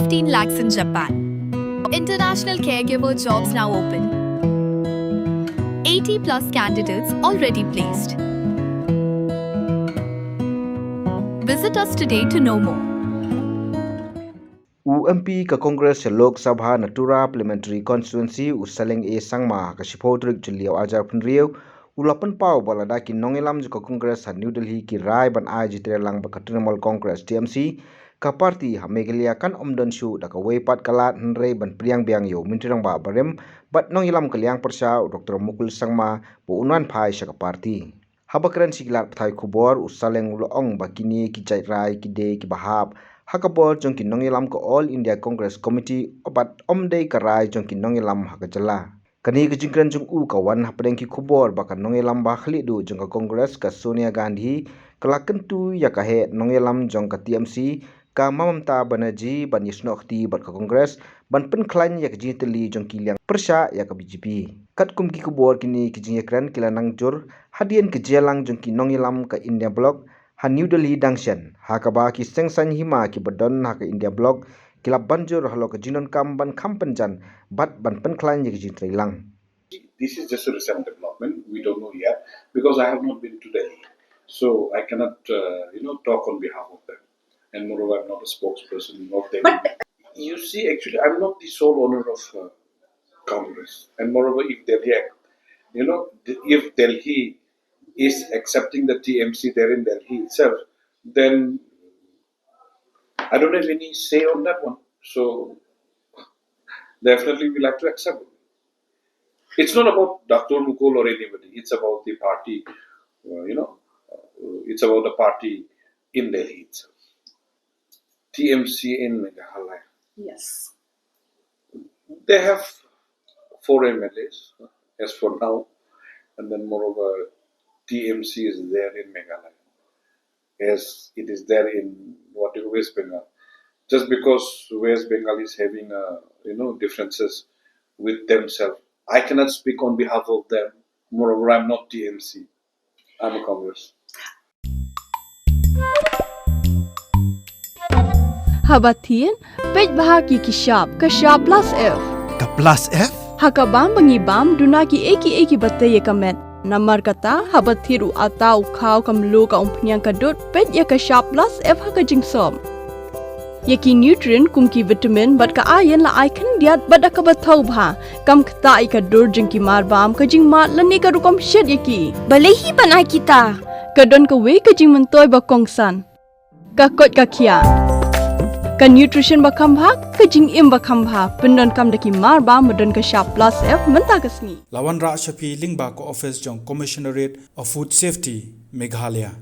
15 lakhs in Japan. International caregiver jobs now open. 80 plus candidates already placed. Visit us today to know more. UMP ka Congress sa Lok Sabha Natura Parliamentary Constituency Saleng e sangma ka sipodrik juliaw ajar penriau ulapan pau balada ki nongelam ka Congress sa New Delhi ki rai ban Īatreilang ba ka Trinamool Congress TMC ka parti ha Meghalaya kan omdon shu da ka weipat kalat henrei ban Pdiang Biang yo mintirang ba barem bat nongelam kaliang persya Dr. Mukul sangma bu unwan pai sa ka parti habakran siglat pathai kubor Saleng uloong ba kini ki jait rai ki de ki bahab hakabor jongki nongelam ko All India Congress Committee obat omdei karai jongki nongelam hakajala kani kejingkran jong u kawan hapadeng ki kubor baka nongelam ba khalidu jong ka Congress ka Sonia Gandhi kalakentu yakahe nongelam jong ka TMC ka Mamamta Banerjee ban yisnokhti bat ka Congress ban penklan yak jiteli jong ki liang persya yak BJP kat kum ki kubor kini kejingkran kilanang jur hadien kejelang jong ki nongelam ka India Block ha New Delhi dangshan ha ka ba ki sengsan hima ki badon ha ka India Block kilap banjur halo ka jinon kam ban kampenjan bat ban penklan yak Īatreilang. This is just a recent development. We don't know yet because I have not been to Delhi, so I cannot talk on behalf of them. And moreover, I'm not a spokesperson of Delhi. But you see, actually, I'm not the sole owner of Congress. And moreover, if Delhi is accepting the TMC there in Delhi itself, then I don't have any say on that one. So definitely we'll have to accept it. It's not about Dr. Mukul or anybody. It's about the party, it's about the party in Delhi itself. TMC in Meghalaya. Yes. They have 4 MLAs as for now. And then moreover, TMC is there in Meghalaya. As it is there in West Bengal. Just because West Bengal is having differences with themselves, I cannot speak on behalf of them. Moreover, I'm not TMC. I'm a Congress. Habatin, pej bahagi kishap, kashap plus F. Ka plus F? Hakabam bangibam dunaki eki bataye kamet. Namar kata habatiru atau kau kamlu ka umpnyang kadut pej ya kashap plus F haka jingsom. Yaki nutrient kumki vitamin bat ka ayan la aikan diat bat ka batau bha kam kata ika dur jingki marbam ka jing mat lani ka rukom shed yaki. Balehi banai kita. Kadon ka we ka jing mentoy ba kongsan. Ka kot ka kia. Ka nutrition ba kambha ka jing im ba kambha pendon kam daki marba medon ka sharp plus F menta kasni. Lawan Ra Shafi Lingba ko office jong Commissionerate of Food Safety Meghalaya.